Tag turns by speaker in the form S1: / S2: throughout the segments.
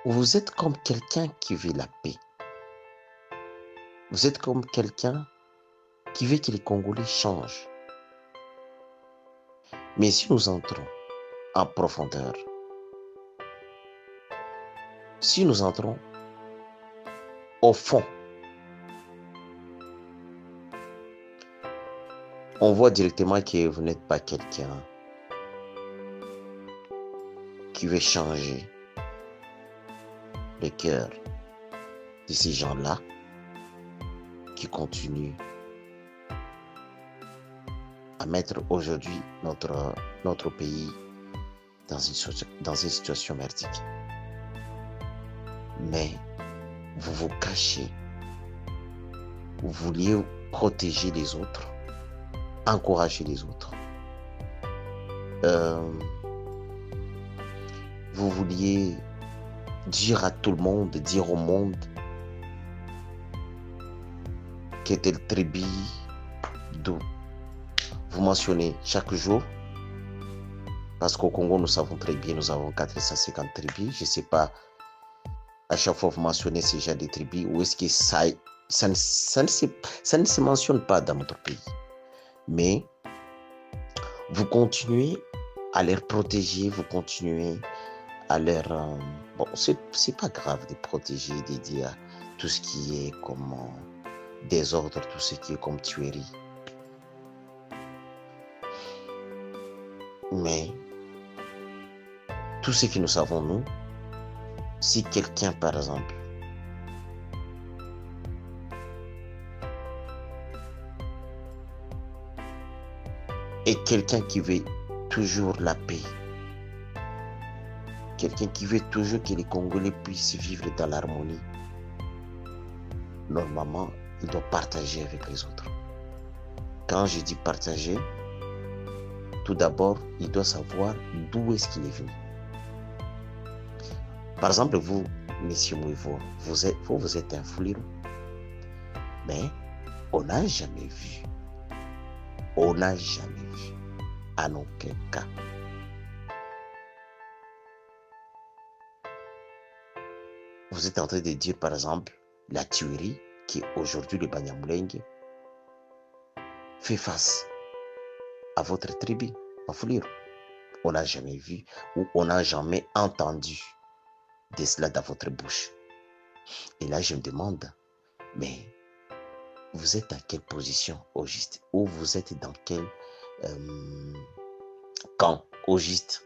S1: Vous êtes comme quelqu'un qui veut la paix. Vous êtes comme quelqu'un qui veut que les Congolais changent. Mais si nous entrons en profondeur, si nous entrons au fond, on voit directement que vous n'êtes pas quelqu'un qui veut changer le cœur de ces gens-là qui continuent à mettre aujourd'hui notre pays dans une situation merdique. Mais vous vous cachez, vous vouliez protéger les autres, encourager les autres. Vous vouliez dire à tout le monde, dire au monde que telle tribu d'où vous mentionnez chaque jour, parce qu'au Congo, nous savons très bien, nous avons 450 tribus. Je ne sais pas, à chaque fois vous mentionnez ces gens de tribus, ou est-ce que ça ne se mentionne pas dans notre pays. Mais vous continuez à les protéger, vous continuez à leur... bon, c'est pas grave de protéger, de dire tout ce qui est comme désordre, tout ce qui est comme tuerie. Mais tout ce que nous savons, nous, si quelqu'un, par exemple, est quelqu'un qui veut toujours la paix, quelqu'un qui veut toujours que les Congolais puissent vivre dans l'harmonie, normalement, il doit partager avec les autres. Quand je dis partager, tout d'abord, il doit savoir d'où est-ce qu'il est venu. Par exemple, vous, Monsieur Mouivo, vous êtes un Fouliru, mais on n'a jamais vu, en aucun cas, vous êtes en train de dire, par exemple, la tuerie qui aujourd'hui le Banyamulenge fait face à votre tribu, à Fouliru. On n'a jamais vu ou on n'a jamais entendu de cela dans votre bouche. Et là, je me demande, mais vous êtes à quelle position au juste? Ou vous êtes dans quel camp au juste?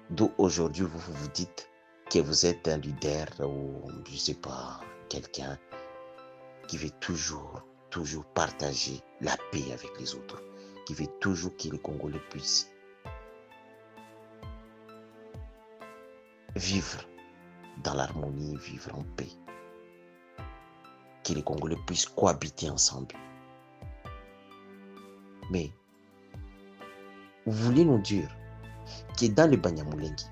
S1: D'où aujourd'hui vous dites que vous êtes un leader ou je ne sais pas, quelqu'un qui veut toujours partager la paix avec les autres, qui veut toujours que les Congolais puissent vivre dans l'harmonie, vivre en paix, que les Congolais puissent cohabiter ensemble. Mais vous voulez nous dire que dans le Banyamulenge,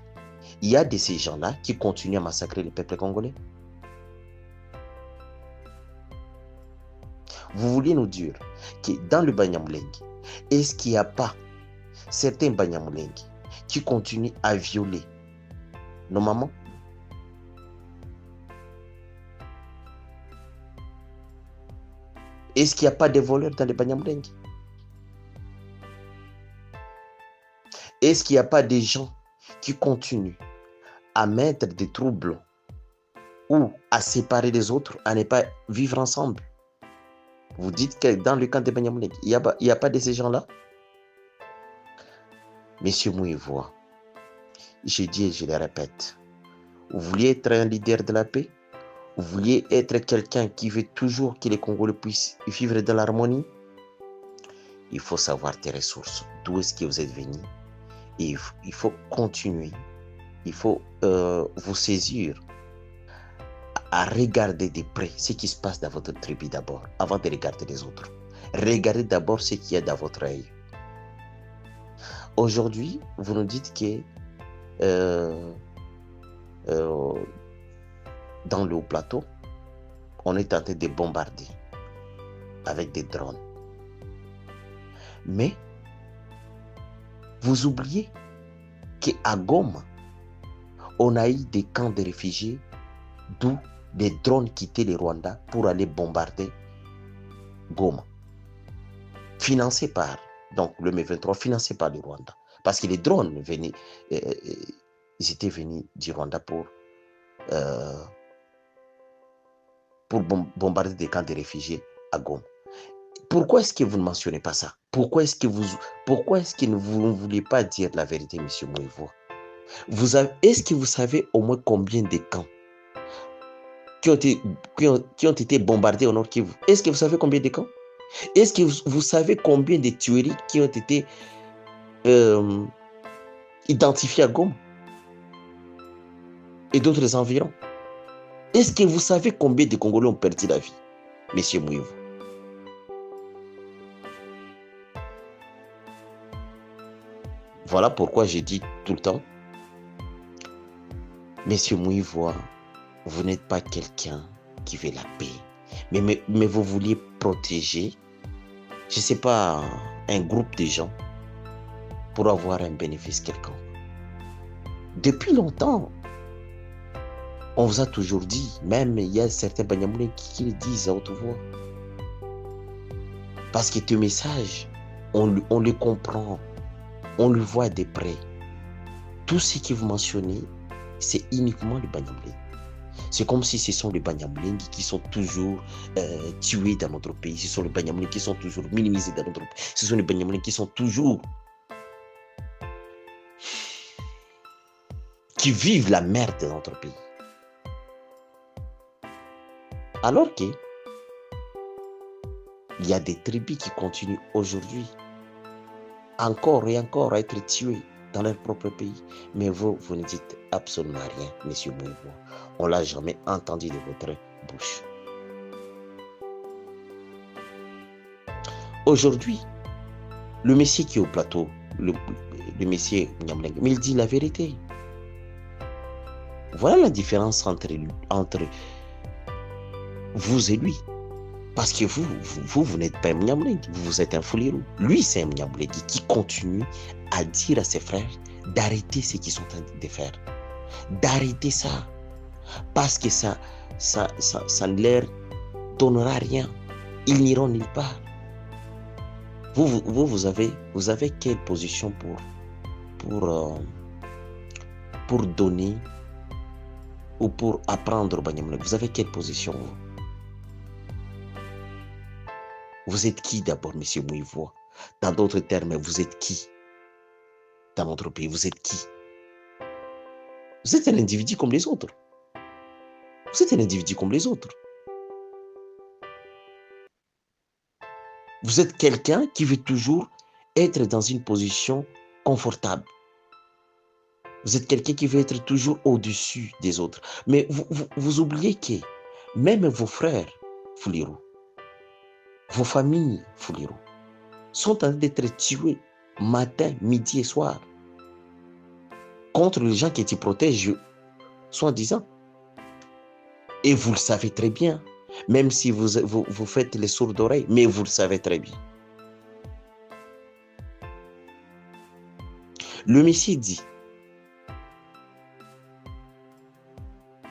S1: il y a de ces gens-là qui continuent à massacrer le peuple congolais? Vous voulez nous dire que dans le Banyamulenge, est-ce qu'il n'y a pas certains Banyamulenge qui continuent à violer nos mamans? Est-ce qu'il n'y a pas de voleurs dans le Banyamulenge? Est-ce qu'il n'y a pas des gens qui continuent à mettre des troubles ou à séparer les autres, à ne pas vivre ensemble? Vous dites que dans le camp de Banyamulenge, il n'y a pas de ces gens-là? Monsieur Mouivoa, je dis et je le répète, vous vouliez être un leader de la paix? Vous vouliez être quelqu'un qui veut toujours que les Congolais puissent vivre dans l'harmonie? Il faut savoir tes ressources, d'où est-ce que vous êtes venu. Et il faut continuer, il faut vous saisir à regarder de près ce qui se passe dans votre tribu d'abord, avant de regarder les autres. Regardez d'abord ce qu'il y a dans votre œil. Aujourd'hui, vous nous dites que dans le haut plateau, on est tenté de bombarder avec des drones. Mais vous oubliez qu'à Goma, on a eu des camps de réfugiés d'où des drones quittaient le Rwanda pour aller bombarder Goma. Financés par, donc le M23, financé par le Rwanda. Parce que les drones venaient, ils étaient venus du Rwanda pour bombarder des camps de réfugiés à Goma. Pourquoi est-ce que vous ne mentionnez pas ça? Pourquoi est-ce que vous ne voulez pas dire la vérité, M. Moïvois? Est-ce que vous savez au moins combien de camps qui ont été bombardés au Nord Kivu? Est-ce que vous savez combien de camps? Est-ce que vous savez combien de tueries qui ont été identifiées à Goma et d'autres environs? Est-ce que vous savez combien de Congolais ont perdu la vie, M. Moïvois? Voilà pourquoi j'ai dit tout le temps, Monsieur Moïvois, vous n'êtes pas quelqu'un qui veut la paix, mais vous vouliez protéger, je ne sais pas, un groupe de gens pour avoir un bénéfice quelconque. Depuis longtemps, on vous a toujours dit, même il y a certains Banyamulés qui le disent à haute voix, parce que tes messages, on le comprend. On le voit de près. Tout ce que vous mentionnez, c'est uniquement les Banyamulés. C'est comme si ce sont les Banyamulés qui sont toujours tués dans notre pays. Ce sont les Banyamulés qui sont toujours minimisés dans notre pays. Ce sont les Banyamulés qui sont toujours... qui vivent la merde dans notre pays. Alors que il y a des tribus qui continuent aujourd'hui encore et encore à être tués dans leur propre pays. Mais vous ne dites absolument rien, M. Moïvois. On ne l'a jamais entendu de votre bouche. Aujourd'hui, le Messie qui est au plateau, le Messie Nyamleng, mais il dit la vérité. Voilà la différence entre vous et lui. Parce que vous n'êtes pas un Mnyamleng, vous êtes un Fulirou. Lui, c'est un Mnyamleng qui continue à dire à ses frères d'arrêter ce qu'ils sont en train de faire. D'arrêter ça. Parce que ça ne leur donnera rien. Ils n'iront nulle part. Vous avez quelle position pour donner ou pour apprendre au Banyamuleng? Vous avez quelle position, vous? Vous êtes qui d'abord, M. Moïvois? Dans d'autres termes, vous êtes qui dans notre pays? Vous êtes qui? Vous êtes un individu comme les autres. Vous êtes un individu comme les autres. Vous êtes quelqu'un qui veut toujours être dans une position confortable. Vous êtes quelqu'un qui veut être toujours au-dessus des autres. Mais vous oubliez que même vos frères, Fulirou, vos familles, Fulirou, sont en train d'être tués matin, midi et soir contre les gens qui te protègent, soi-disant. Et vous le savez très bien, même si vous faites les sourds d'oreilles, mais vous le savez très bien. Le Messie dit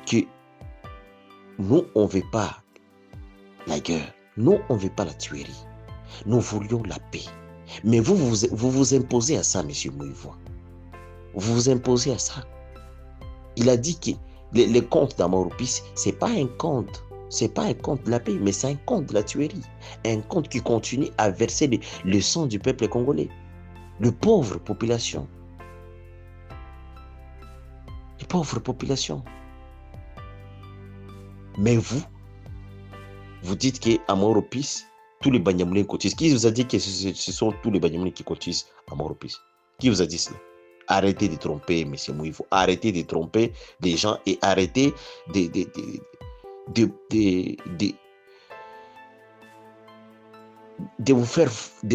S1: que nous, on ne veut pas la guerre. Nous, on ne veut pas la tuerie. Nous voulions la paix. Mais vous imposez à ça, M. Moïvois. Vous vous imposez à ça. Il a dit que les contes d'Amoropis, ce n'est pas un conte. Ce n'est pas un conte de la paix, mais c'est un conte de la tuerie. Un conte qui continue à verser le sang du peuple congolais. De pauvres populations. Les pauvres populations. Mais vous dites qu'à Amoropis, tous les Banyamulés cotisent. Qui vous a dit que ce sont tous les Banyamulés qui cotisent à Amoropis? Qui vous a dit cela? Arrêtez de tromper, M. Moïvo. Arrêtez de tromper les gens et arrêtez de vous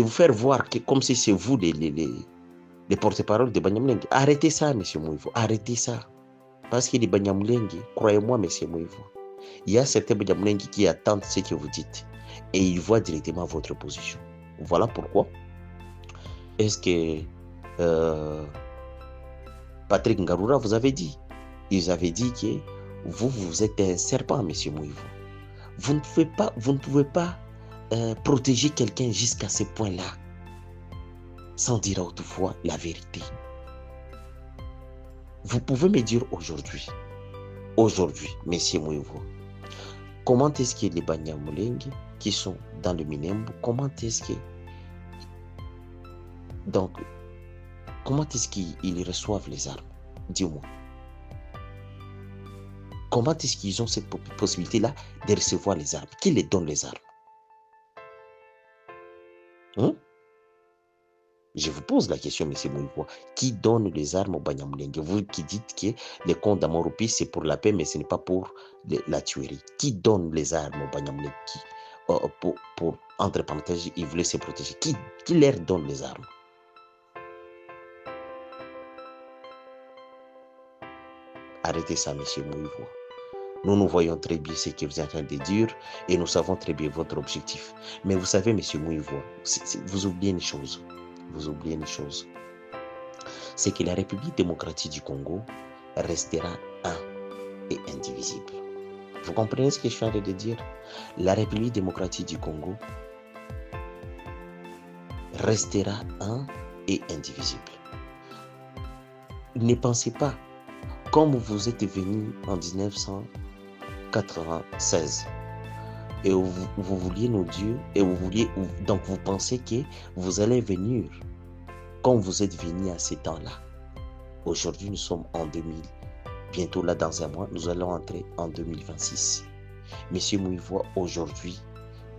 S1: faire voir que comme si c'est vous les porte-parole de Banyamuleng. Arrêtez ça, M. Moïvo. Arrêtez ça. Parce que les Banyamuleng, croyez-moi, M. Moïvo, il y a certains Banyamuleng qui attendent ce que vous dites et ils voient directement votre position. Voilà pourquoi est-ce que Patrick Ngarura vous avait dit ils avaient dit que vous êtes un serpent, monsieur Moïvo. Vous ne pouvez pas protéger quelqu'un jusqu'à ce point-là, sans dire autrefois la vérité. Vous pouvez me dire aujourd'hui, monsieur Moïvo, comment est-ce que les Banyamulenge qui sont dans le Minembwe, comment est-ce qu'ils reçoivent les armes? Dis-moi. Comment est-ce qu'ils ont cette possibilité-là de recevoir les armes? Qui les donne les armes? Je vous pose la question, M. Moïvo. Qui donne les armes au Banyamulenge? Vous qui dites que les comptes d'Amoropi, c'est pour la paix, mais ce n'est pas pour la tuerie. Qui donne les armes au Banyamulenge? Pour, entre parenthèses, ils voulaient se protéger. Qui leur donne les armes? Arrêtez ça, M. Moïvo. Nous voyons très bien ce que vous êtes en train de dire et nous savons très bien votre objectif. Mais vous savez, M. Moïvo, vous oubliez une chose. C'est que la République démocratique du Congo restera un et indivisible. Vous comprenez ce que je suis en train de dire? La République démocratique du Congo restera un et indivisible. Ne pensez pas, comme vous êtes venu en 1996 et vous vouliez nous dire, et donc vous pensez que vous allez venir comme vous êtes venu à ces temps-là. Aujourd'hui, nous sommes en 2000. Bientôt, là, dans un mois, nous allons entrer en 2026. Monsieur Moïvo, aujourd'hui,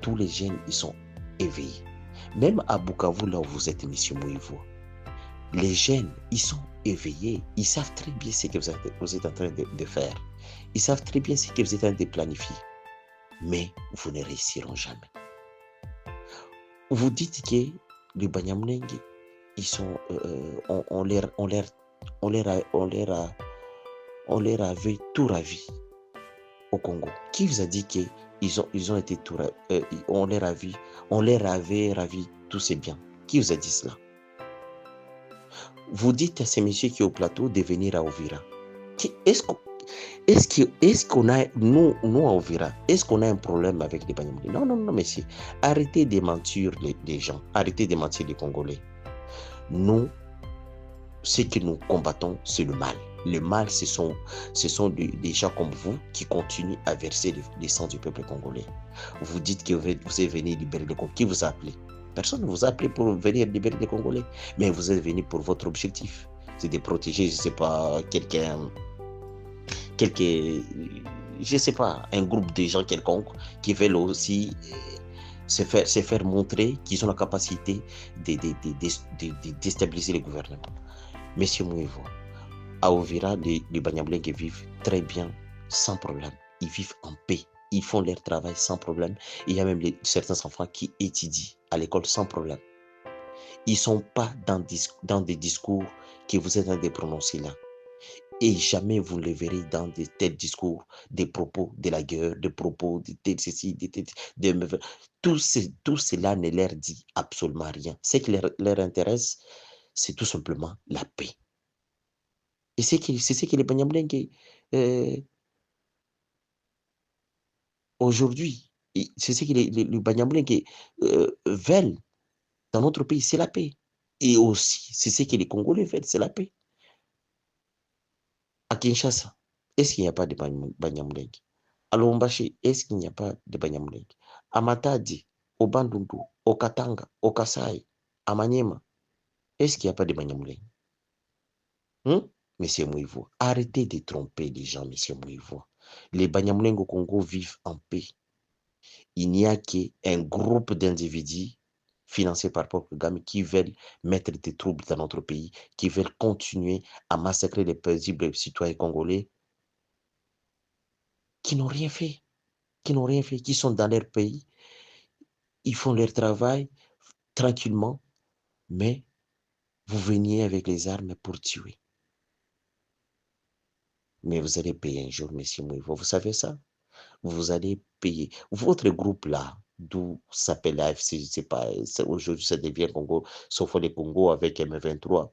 S1: tous les jeunes, ils sont éveillés. Même à Bukavu, là où vous êtes, monsieur Moïvo, les jeunes, ils sont éveillés. Ils savent très bien ce que vous êtes en train de faire. Ils savent très bien ce que vous êtes en train de planifier. Mais vous ne réussiront jamais. Vous dites que les Banyamulenge, ils sont, on leur avait tout ravi au Congo. Qui vous a dit qu'ils ont été tout on leur avait ravi tous ces biens? Qui vous a dit cela? Vous dites à ces messieurs qui est au plateau de venir à Uvira. Est-ce qu'on a, nous à Uvira, est-ce qu'on a un problème avec les Banyamulenge? Non, messieurs. Arrêtez de mentir les gens. Arrêtez de mentir les Congolais. Nous, ce que nous combattons, c'est le mal. Le mal, ce sont des gens comme vous qui continuent à verser le sang du peuple congolais. Vous dites que vous êtes venu libérer le Congo. Qui vous a appelé? Personne ne vous a appelé pour venir libérer les Congolais. Mais vous êtes venu pour votre objectif. C'est de protéger, je ne sais pas, je ne sais pas, un groupe de gens quelconque qui veulent aussi se faire montrer qu'ils ont la capacité de déstabiliser le gouvernement. Monsieur Moïvo, à Uvira, les Banyamulenge vivent très bien, sans problème. Ils vivent en paix. Ils font leur travail sans problème. Il y a même certains enfants qui étudient à l'école sans problème. Ils ne sont pas dans des discours que vous êtes en train de prononcer là. Et jamais vous ne les verrez dans de tels discours, des propos de la guerre, des propos de ceci, tout cela ne leur dit absolument rien. Ce qui leur intéresse, c'est tout simplement la paix. Et c'est ce que les Banyamulenge aujourd'hui, c'est ce que les Banyamulenge veulent dans notre pays, c'est la paix. Et aussi, c'est ce que les Congolais veulent, c'est la paix. À Kinshasa, est-ce qu'il n'y a pas de Banyamulenge? À Lubumbashi, est-ce qu'il n'y a pas de Banyamulenge? À Matadi, au Bandundu, au Katanga, au Kasai, à Maniema, est-ce qu'il n'y a pas de Banyamulenge? Monsieur Moïvo, arrêtez de tromper les gens, monsieur Moïvo. Les Banyamulenge au Congo vivent en paix. Il n'y a qu'un groupe d'individus financés par Paul Kagame qui veulent mettre des troubles dans notre pays, qui veulent continuer à massacrer les paisibles citoyens congolais qui n'ont rien fait, qui sont dans leur pays, ils font leur travail tranquillement, mais vous veniez avec les armes pour tuer. Mais vous allez payer un jour, monsieur Moïvo, vous savez ça? Vous allez payer. Votre groupe là, d'où s'appelle AFC, je ne sais pas, aujourd'hui ça devient Congo, sauf les Congo avec M23.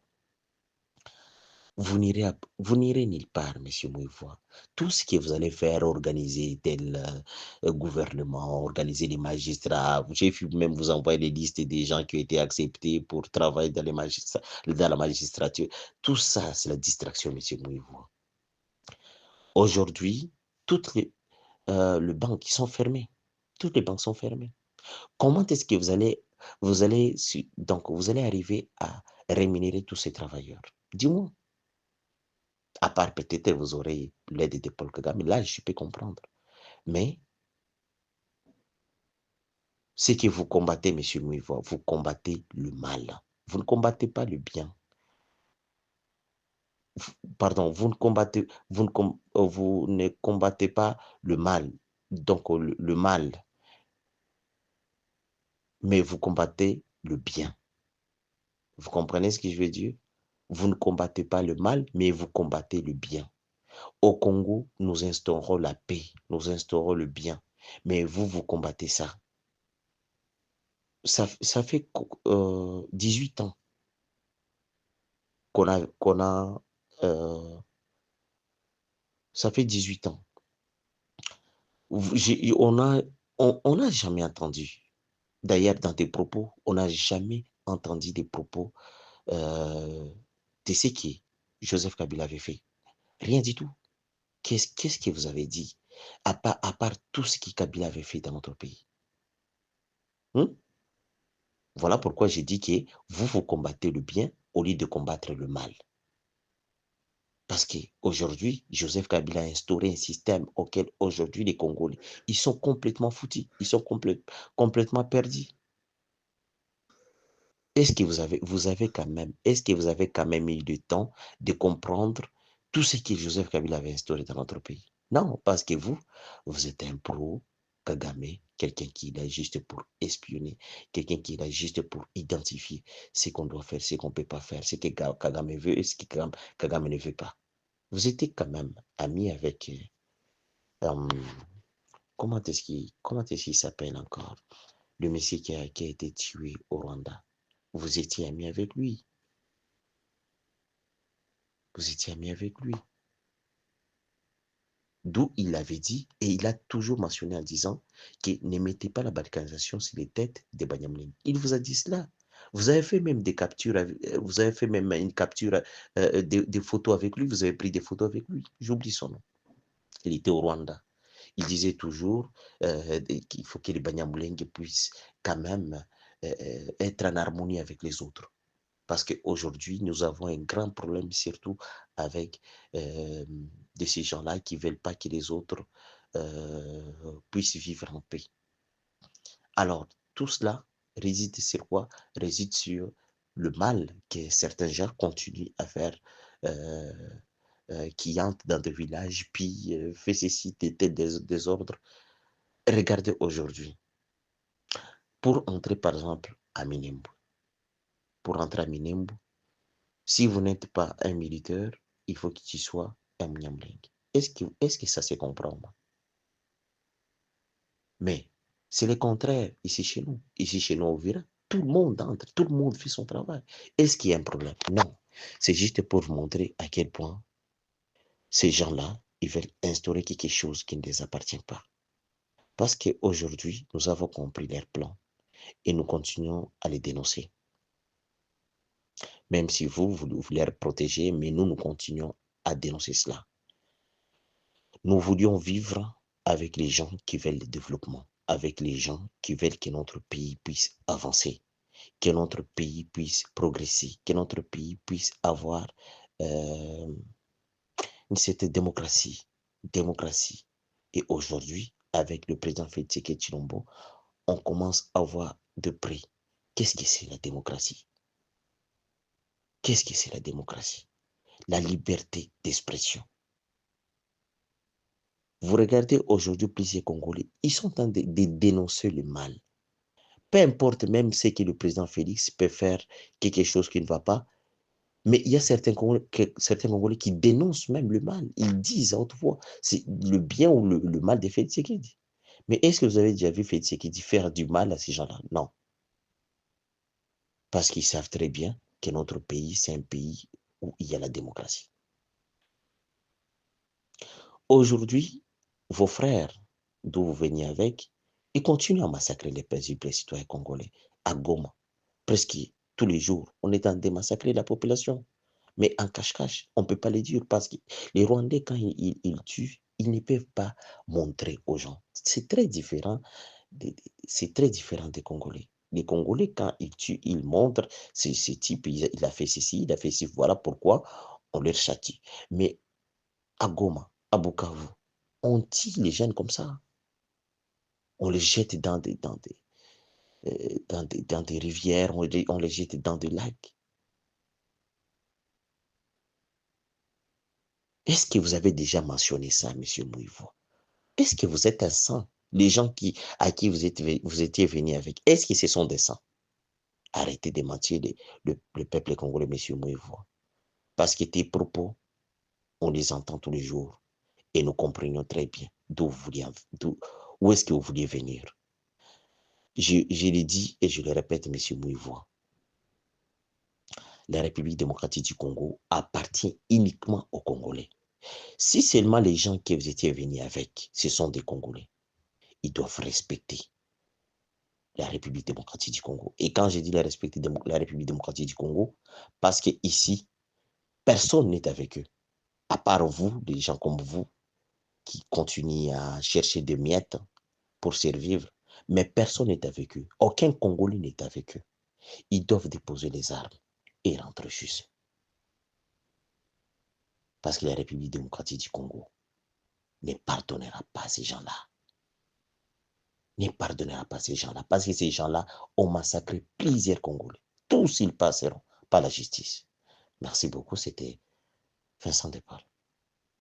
S1: vous n'irez nulle part, monsieur Mouivoire. Tout ce que vous allez faire, organiser tel gouvernement, organiser les magistrats, j'ai vu même vous envoyer les listes des gens qui ont été acceptés pour travailler dans, dans la magistrature. Tout ça, c'est la distraction, monsieur Mouivoire. Aujourd'hui, toutes les banques qui sont fermées. Toutes les banques sont fermées. Comment est-ce que donc vous allez arriver à rémunérer tous ces travailleurs? Dis-moi. À part peut-être vous aurez l'aide de Paul Kagame, là je peux comprendre. Mais ce que vous combattez, monsieur Mouivo, vous combattez le mal. Vous ne combattez pas le bien. Pardon, vous ne combattez pas le mal. Donc le mal, mais vous combattez le bien. Vous comprenez ce que je veux dire? Vous ne combattez pas le mal, mais vous combattez le bien. Au Congo, nous instaurons la paix, nous instaurons le bien. Mais vous combattez ça. Ça fait 18 ans qu'on a ça fait 18 ans. On n'a jamais entendu. D'ailleurs, dans tes propos, on n'a jamais entendu des propos de ce que Joseph Kabila avait fait. Rien du tout. Qu'est-ce que vous avez dit à part tout ce que Kabila avait fait dans notre pays? Hmm? Voilà pourquoi j'ai dit que vous combattez le bien au lieu de combattre le mal. Parce qu'aujourd'hui, Joseph Kabila a instauré un système auquel aujourd'hui les Congolais, ils sont complètement foutus, ils sont complètement perdus. Est-ce que est-ce que vous avez quand même eu le temps de comprendre tout ce que Joseph Kabila avait instauré dans notre pays? Non, parce que vous êtes un pro Kagame, quelqu'un qui est là juste pour espionner, quelqu'un qui est là juste pour identifier ce qu'on doit faire, ce qu'on ne peut pas faire, ce que Kagame veut et ce que Kagame ne veut pas. Vous étiez quand même ami avec, comment est-ce qu'il s'appelle encore? Le monsieur qui a été tué au Rwanda. Vous étiez ami avec lui. Vous étiez ami avec lui. D'où il avait dit, et il a toujours mentionné en disant que ne mettez pas la balkanisation sur les têtes des Banyamulenge. Il vous a dit cela. Vous avez fait même des captures, vous avez fait même une capture, des photos avec lui, vous avez pris des photos avec lui. J'oublie son nom. Il était au Rwanda. Il disait toujours qu'il faut que les Banyamulenge puissent quand même être en harmonie avec les autres. Parce qu'aujourd'hui, nous avons un grand problème, surtout avec de ces gens-là qui ne veulent pas que les autres puissent vivre en paix. Alors, tout cela réside sur quoi? Réside sur le mal que certains gens continuent à faire, qui entrent dans des villages, puis fait ceci, des désordres. Regardez aujourd'hui. Pour entrer, par exemple, à Minimbo, pour entrer à Minimbo, si vous n'êtes pas un militaire, il faut que tu sois un Mnyamling. Est-ce que ça se comprend? Mais c'est le contraire ici chez nous. Ici chez nous, au Vira, tout le monde entre, tout le monde fait son travail. Est-ce qu'il y a un problème? Non. C'est juste pour vous montrer à quel point ces gens-là, ils veulent instaurer quelque chose qui ne les appartient pas. Parce qu'aujourd'hui, nous avons compris leur plan et nous continuons à les dénoncer. Même si vous voulez les protéger, mais nous continuons à dénoncer cela. Nous voulions vivre avec les gens qui veulent le développement, avec les gens qui veulent que notre pays puisse avancer, que notre pays puisse progresser, que notre pays puisse avoir une certaine démocratie. Démocratie. Et aujourd'hui, avec le président Félix Tshisekedi Tshilombo, on commence à voir de près qu'est-ce que c'est la démocratie. Qu'est-ce que c'est la démocratie? La liberté d'expression. Vous regardez aujourd'hui plusieurs Congolais, ils sont en train de dénoncer le mal. Peu importe même ce que le président Félix peut faire, quelque chose qui ne va pas, mais il y a certains Congolais qui dénoncent même le mal. Ils disent à haute voix, c'est le bien ou le mal de Félix Tshisekedi. Mais est-ce que vous avez déjà vu Félix Tshisekedi faire du mal à ces gens-là? Non. Parce qu'ils savent très bien que notre pays, c'est un pays où il y a la démocratie. Aujourd'hui, vos frères, d'où vous venez avec, ils continuent à massacrer les paisibles citoyens congolais à Goma. Presque tous les jours, on est en train de massacrer la population. Mais en cache-cache, on ne peut pas le dire parce que les Rwandais, quand ils tuent, ils ne peuvent pas montrer aux gens. C'est très différent. C'est très différent des Congolais. Les Congolais, quand ils tuent, ils montrent, ce type, il a fait ceci, il a fait ceci, voilà pourquoi on leur châtie. Mais à Goma, à Bukavu, on tue les jeunes comme ça. On les jette dans des rivières, on les jette dans des lacs. Est-ce que vous avez déjà mentionné ça, M. Mouivo? Est-ce que vous êtes un saint? Les gens à qui vous étiez venus avec, est-ce que ce sont des saints? Arrêtez de mentir le peuple congolais, M. Mouivo. Parce que tes propos, on les entend tous les jours et nous comprenons très bien où est-ce que vous vouliez venir. Je l'ai dit et je le répète, M. Mouivo. La République démocratique du Congo appartient uniquement aux Congolais. Si seulement les gens que vous étiez venus avec, ce sont des Congolais, ils doivent respecter la République démocratique du Congo. Et quand je dis la République démocratique du Congo, parce que ici, personne n'est avec eux, à part vous, des gens comme vous, qui continuent à chercher des miettes pour survivre, mais personne n'est avec eux. Aucun Congolais n'est avec eux. Ils doivent déposer les armes et rentrer chez eux. Parce que la République démocratique du Congo ne pardonnera pas à ces gens-là. Ne pardonnera pas à ces gens-là. Parce que ces gens-là ont massacré plusieurs Congolais. Tous ils passeront par la justice. Merci beaucoup. C'était Vincent Depal.